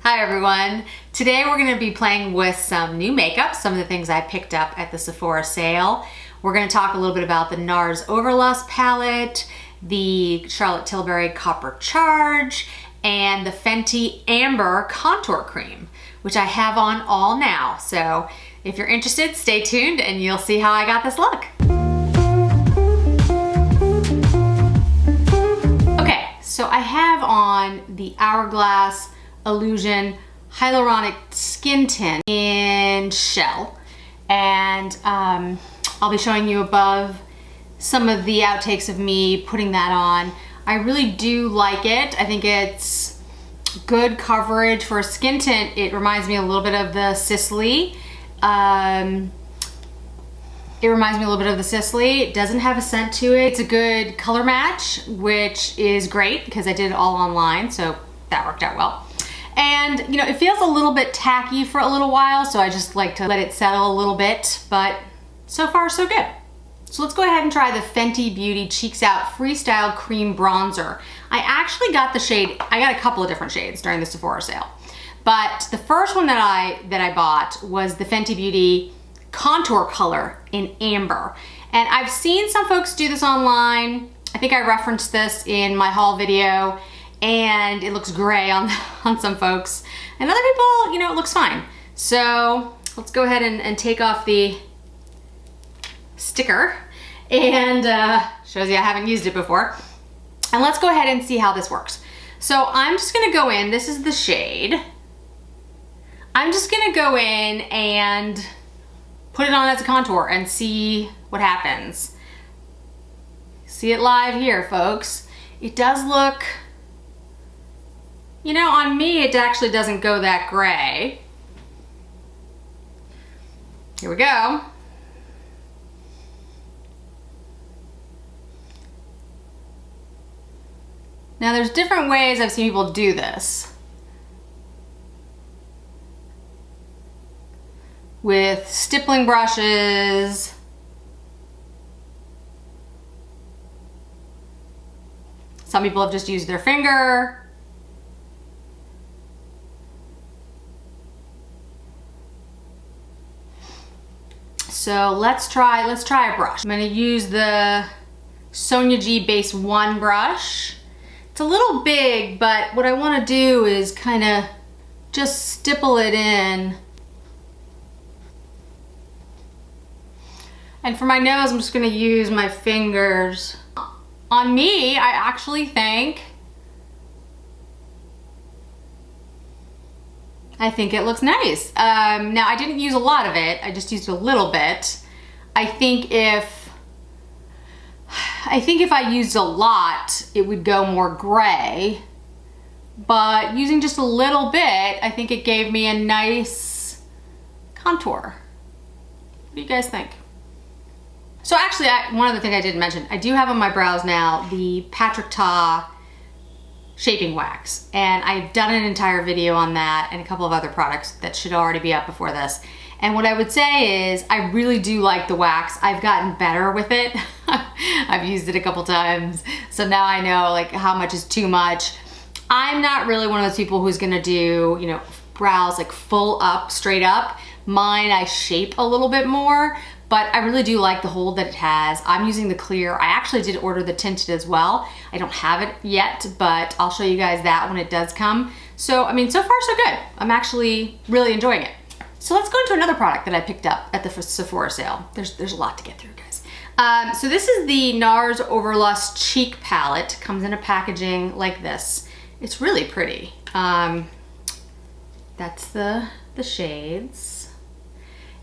Hi everyone. Today we're going to be playing with some new makeup, some of the things I picked up at the Sephora sale. We're going to talk a little bit about the NARS Overlust palette, the Charlotte Tilbury Copper Charge, and the Fenty Amber Contour Cream, which I have on all now. So if you're interested, stay tuned and you'll see how I got this look. Okay, so I have on the Hourglass Illusion Hyaluronic Skin Tint in Shell, and I'll be showing you above some of the outtakes of me putting that on. I really do like it. I think it's good coverage for a skin tint. It reminds me a little bit of the Sicily. It doesn't have a scent to it. It's a good color match, which is great because I did it all online, so that worked out well. And you know, it feels a little bit tacky for a little while, so I just like to let it settle a little bit, but so far so good. So let's go ahead and try the Fenty Beauty Cheeks Out Freestyle Cream Bronzer. I actually got the shade, I got a couple of different shades during the Sephora sale, but the first one that I bought was the Fenty Beauty Contour Color in Amber. And I've seen some folks do this online. I think I referenced this in my haul video, and it looks gray on some folks. And other people, you know, it looks fine. So let's go ahead and take off the sticker, and shows you I haven't used it before. And let's go ahead and see how this works. So I'm just gonna go in, this is the shade. I'm just gonna go in and put it on as a contour and see what happens. See it live here, folks. It does look, you know, on me, it actually doesn't go that gray. Here we go. Now there's different ways I've seen people do this. With stippling brushes. Some people have just used their finger. So let's try a brush. I'm gonna use the Sonia G Base 1 brush. It's a little big, but what I wanna do is kinda just stipple it in. And for my nose, I'm just gonna use my fingers. On me, I actually think it looks nice. Now I didn't use a lot of it, I just used a little bit. I think if I used a lot, it would go more gray, but using just a little bit, I think it gave me a nice contour. What do you guys think? So actually, one other thing I didn't mention, I do have on my brows now the Patrick Ta shaping wax, and I've done an entire video on that and a couple of other products that should already be up before this. And what I would say is I really do like the wax. I've gotten better with it. I've used it a couple times, so now I know like how much is too much. I'm not really one of those people who's gonna do, you know, brows like full up, straight up. Mine I shape a little bit more, but I really do like the hold that it has. I'm using the clear. I actually did order the tinted as well. I don't have it yet, but I'll show you guys that when it does come. So, I mean, so far so good. I'm actually really enjoying it. So let's go into another product that I picked up at the Sephora sale. There's a lot to get through, guys. So this is the NARS Overlust Cheek Palette. Comes in a packaging like this. It's really pretty. That's the shades.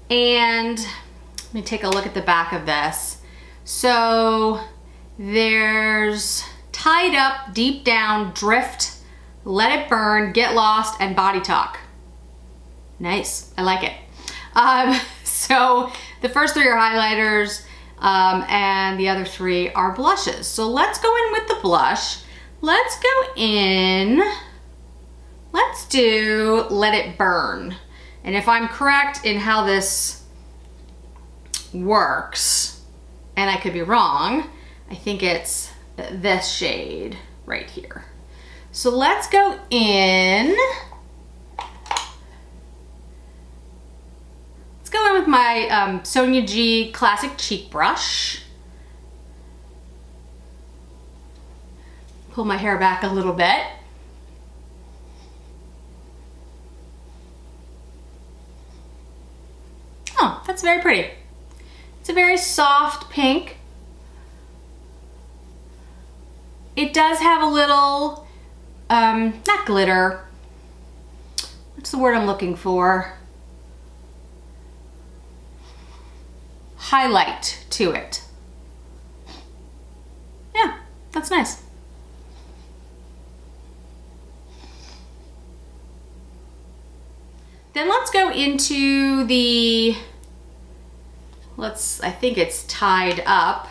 And let me take a look at the back of this. So there's tied up, deep down, drift, let it burn, get lost, and body talk. Nice, I like it. So the first three are highlighters, and the other three are blushes. So let's go in with the blush. Let's go in, let's do Let It Burn. And if I'm correct in how this works, and I could be wrong, I think it's this shade right here. So let's go in my Sonia G Classic Cheek Brush. Pull my hair back a little bit. Oh, that's very pretty. It's a very soft pink. It does have a little, not glitter. What's the word I'm looking for? Highlight to it. Yeah, that's nice. Then let's go into the, I think it's Tied Up,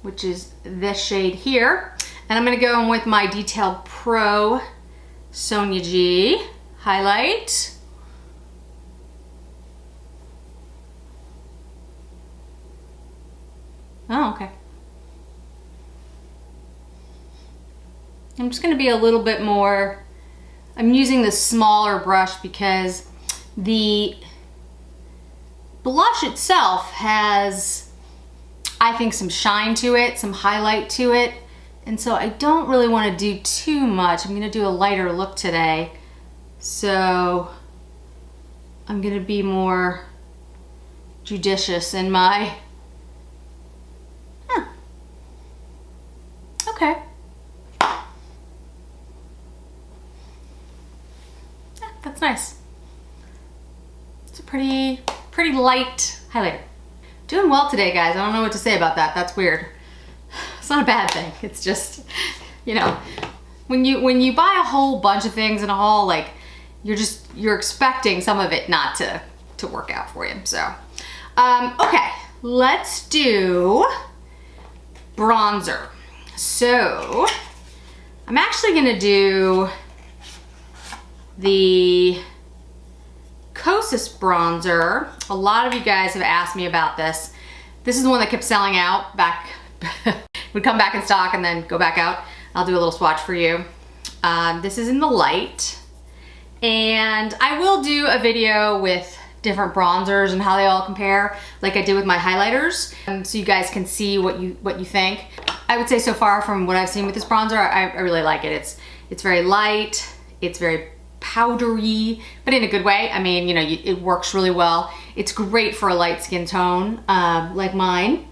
which is this shade here. And I'm gonna go in with my Detailed Pro Sonia G highlight. Oh, okay. I'm just gonna be a little bit more, I'm using the smaller brush because the blush itself has, I think, some shine to it, some highlight to it. And so I don't really want to do too much. I'm gonna do a lighter look today. So I'm gonna be more judicious in my, okay. Yeah, that's nice. It's a pretty light highlighter. Doing well today, guys. I don't know what to say about that. That's weird. It's not a bad thing. It's just, you know, when you buy a whole bunch of things in a haul, like you're expecting some of it not to work out for you. So, okay, let's do bronzer. So I'm actually gonna do the Kosis Bronzer. A lot of you guys have asked me about this. This is the one that kept selling out back, would come back in stock and then go back out. I'll do a little swatch for you. This is in the light. And I will do a video with different bronzers and how they all compare, like I did with my highlighters, so you guys can see what you think. I would say so far from what I've seen with this bronzer, I really like it. It's very light, it's very powdery, but in a good way. I mean, you know, it works really well. It's great for a light skin tone, like mine.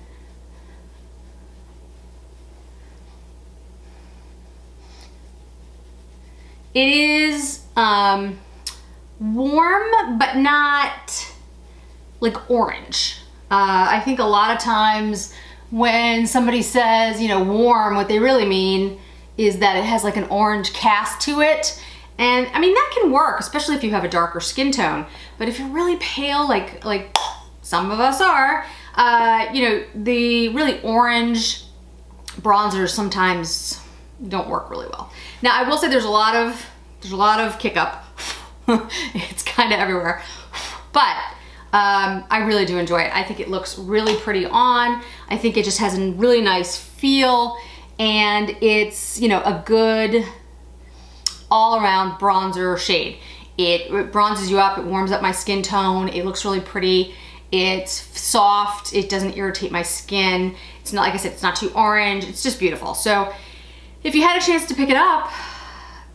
It is warm, but not like orange. I think a lot of times when somebody says, you know, warm, what they really mean is that it has like an orange cast to it. And I mean, that can work, especially if you have a darker skin tone. But if you're really pale, like some of us are, you know, the really orange bronzers sometimes don't work really well. Now, I will say there's a lot of kick up. It's kind of everywhere, but I really do enjoy it. I think it looks really pretty on. I think it just has a really nice feel, and it's, you know, a good all-around bronzer shade. It bronzes you up, it warms up my skin tone, it looks really pretty, it's soft, it doesn't irritate my skin. It's not, like I said, it's not too orange, it's just beautiful. So if you had a chance to pick it up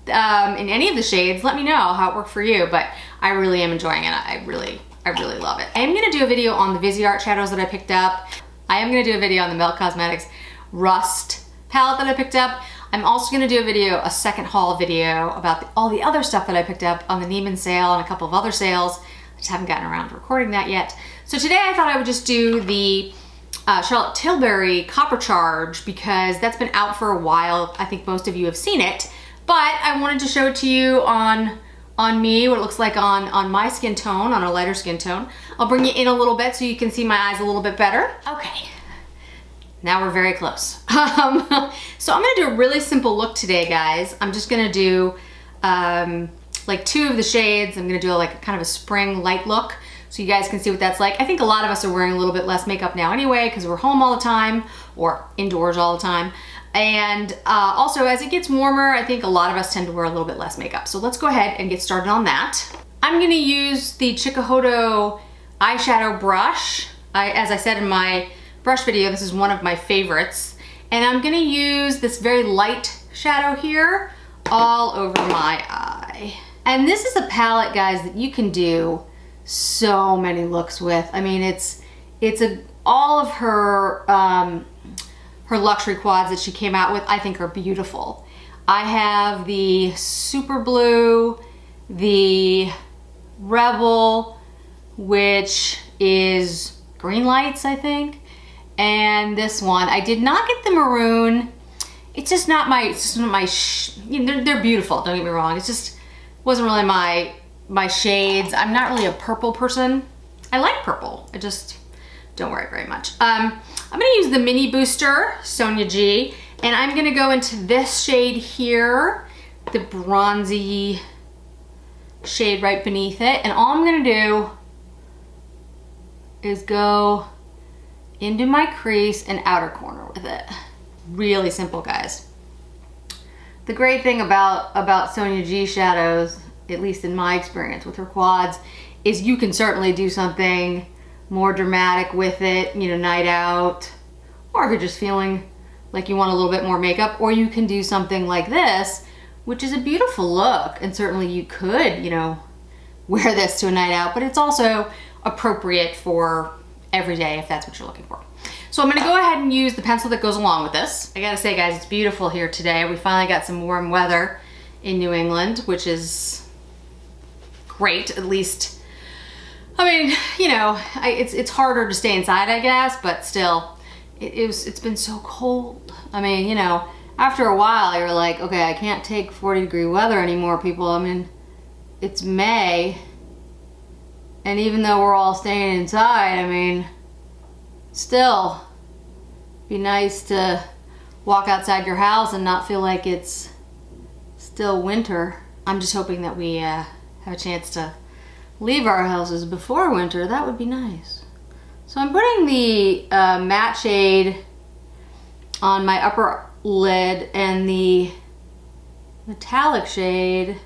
in any of the shades, let me know how it worked for you, but I really am enjoying it. I really love it. I am gonna do a video on the Viseart shadows that I picked up. I am gonna do a video on the Milk Cosmetics Rust palette that I picked up. I'm also gonna do a second haul video about all the other stuff that I picked up on the Neiman sale and a couple of other sales. I just haven't gotten around to recording that yet. So today I thought I would just do the Charlotte Tilbury Copper Charge because that's been out for a while. I think most of you have seen it, but I wanted to show it to you on me, what it looks like on my skin tone, on a lighter skin tone. I'll bring you in a little bit so you can see my eyes a little bit better. Okay. Now we're very close. So I'm gonna do a really simple look today, guys. I'm just gonna do like 2 of the shades. I'm gonna do like kind of a spring light look so you guys can see what that's like. I think a lot of us are wearing a little bit less makeup now anyway because we're home all the time or indoors all the time. And also as it gets warmer, I think a lot of us tend to wear a little bit less makeup. So let's go ahead and get started on that. I'm gonna use the Chikuhodo eyeshadow brush. As I said in my brush video, this is one of my favorites. And I'm gonna use this very light shadow here all over my eye. And this is a palette, guys, that you can do so many looks with. I mean, all of her her luxury quads that she came out with, I think are beautiful. I have the Super Blue, the Rebel, which is Green Lights, I think, and this one. I did not get the maroon. It's just not my, you know, they're beautiful, don't get me wrong. It just wasn't really my shades. I'm not really a purple person. I like purple, I just don't wear it very much. I'm gonna use the Mini Booster Sonia G, and I'm gonna go into this shade here, the bronzy shade right beneath it. And all I'm gonna do is go into my crease and outer corner with it. Really simple, guys. The great thing about Sonia G shadows, at least in my experience with her quads, is you can certainly do something more dramatic with it, you know, night out, or if you're just feeling like you want a little bit more makeup, or you can do something like this, which is a beautiful look, and certainly you could, you know, wear this to a night out, but it's also appropriate for every day if that's what you're looking for. So I'm gonna go ahead and use the pencil that goes along with this. I gotta say, guys, it's beautiful here today. We finally got some warm weather in New England, which is great, at least. I mean, you know, it's harder to stay inside, I guess, but still, it's been so cold. I mean, you know, after a while, you're like, okay, I can't take 40-degree weather anymore, people. I mean, it's May, and even though we're all staying inside, I mean, still, be nice to walk outside your house and not feel like it's still winter. I'm just hoping that we have a chance to leave our houses before winter. That would be nice. So I'm putting the matte shade on my upper lid and the metallic shade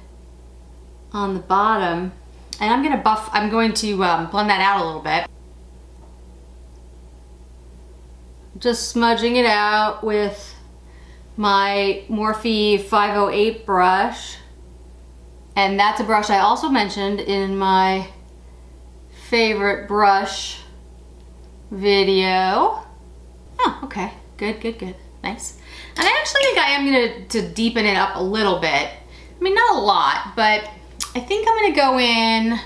on the bottom. And I'm going to blend that out a little bit. Just smudging it out with my Morphe 508 brush. And that's a brush I also mentioned in my favorite brush video. Oh, okay, good, good, good, nice. And I actually think I am gonna deepen it up a little bit. I mean, not a lot, but I think I'm gonna go in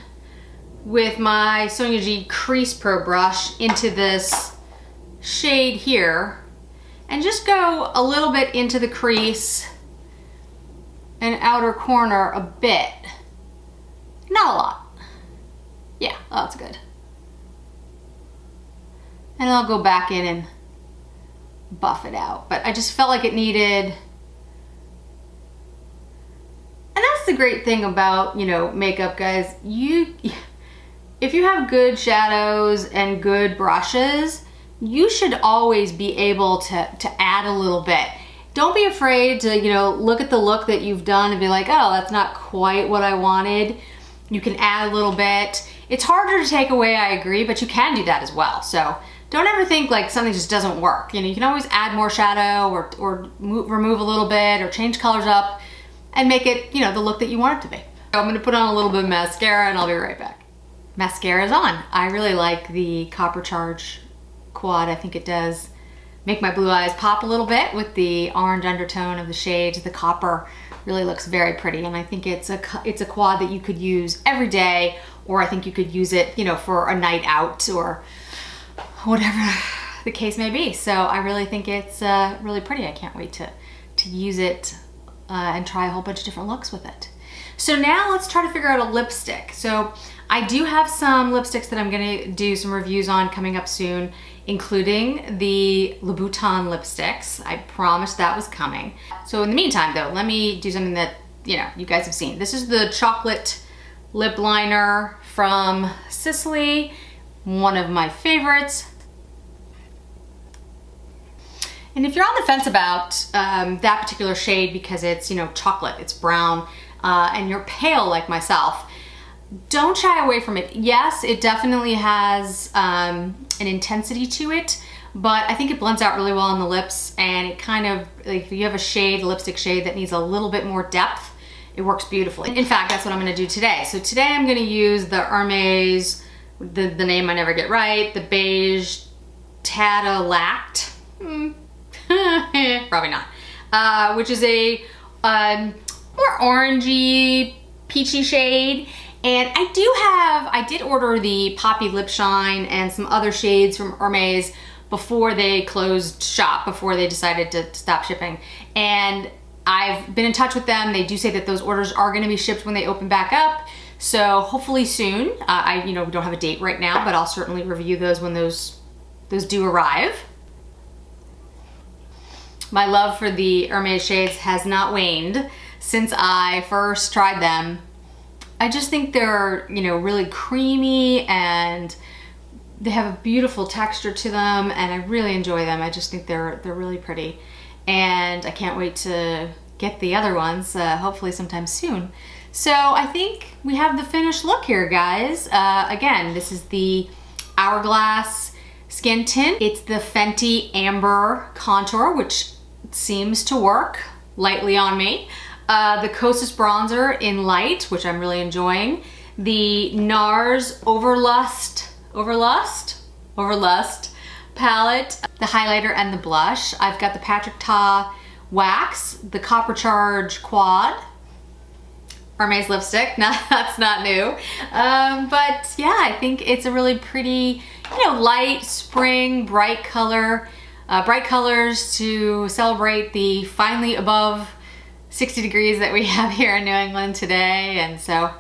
with my Sonia G Crease Pro brush into this shade here and just go a little bit into the crease and outer corner a bit. Not a lot. Yeah, oh, that's good. And I'll go back in and buff it out. But I just felt like it needed, and that's the great thing about, you know, makeup, guys. If you have good shadows and good brushes, you should always be able to add a little bit. Don't be afraid to, you know, look at the look that you've done and be like, oh, that's not quite what I wanted. You can add a little bit. It's harder to take away, I agree, but you can do that as well. So don't ever think like something just doesn't work. You know, you can always add more shadow or remove a little bit or change colors up and make it, you know, the look that you want it to be. So I'm gonna put on a little bit of mascara and I'll be right back. Mascara's on. I really like the Copper Charge quad. I think it does make my blue eyes pop a little bit with the orange undertone of the shades. The copper really looks very pretty, and I think it's a quad that you could use every day, or I think you could use it, you know, for a night out or whatever the case may be. So I really think it's really pretty. I can't wait to use it and try a whole bunch of different looks with it. So now let's try to figure out a lipstick. So I do have some lipsticks that I'm gonna do some reviews on coming up soon, including the Louboutin lipsticks. I promised that was coming. So in the meantime though, let me do something that, you know, you guys have seen. This is the chocolate lip liner from Sicily, one of my favorites. And if you're on the fence about that particular shade because it's, you know, chocolate, it's brown, and you're pale like myself, don't shy away from it. Yes, it definitely has an intensity to it, but I think it blends out really well on the lips, and it kind of, like if you have a shade, a lipstick shade that needs a little bit more depth, it works beautifully. In fact, that's what I'm gonna do today. So today I'm gonna use the Hermes, the name I never get right, the Beige Tadelakt. Probably not. Which is a more orangey, peachy shade. And I did order the Poppy Lip Shine and some other shades from Hermes before they closed shop, before they decided to stop shipping. And I've been in touch with them. They do say that those orders are gonna be shipped when they open back up. So hopefully soon. We don't have a date right now, but I'll certainly review those when those do arrive. My love for the Hermes shades has not waned since I first tried them. I just think they're, really creamy, and they have a beautiful texture to them, and I really enjoy them. I just think they're really pretty, and I can't wait to get the other ones, hopefully sometime soon. So I think we have the finished look here, guys. Again, this is the Hourglass Skin Tint. It's the Fenty Amber Contour, which seems to work lightly on me. The Kosis Bronzer in Light, which I'm really enjoying. The NARS Overlust palette, the highlighter and the blush. I've got the Patrick Ta Wax, the Copper Charge Quad, Hermes lipstick. That's not new. But yeah, I think it's a really pretty, light spring, bright colors to celebrate the finally above 60 degrees that we have here in New England today. And so,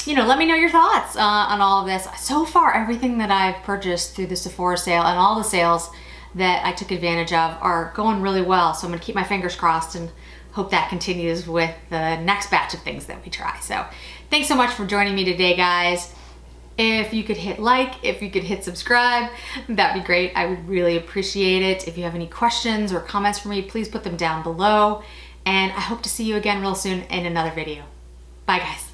let me know your thoughts on all of this. So far, everything that I've purchased through the Sephora sale and all the sales that I took advantage of are going really well. So I'm gonna keep my fingers crossed and hope that continues with the next batch of things that we try. So thanks so much for joining me today, guys. If you could hit like, if you could hit subscribe, that'd be great. I would really appreciate it. If you have any questions or comments for me, please put them down below. And I hope to see you again real soon in another video. Bye, guys.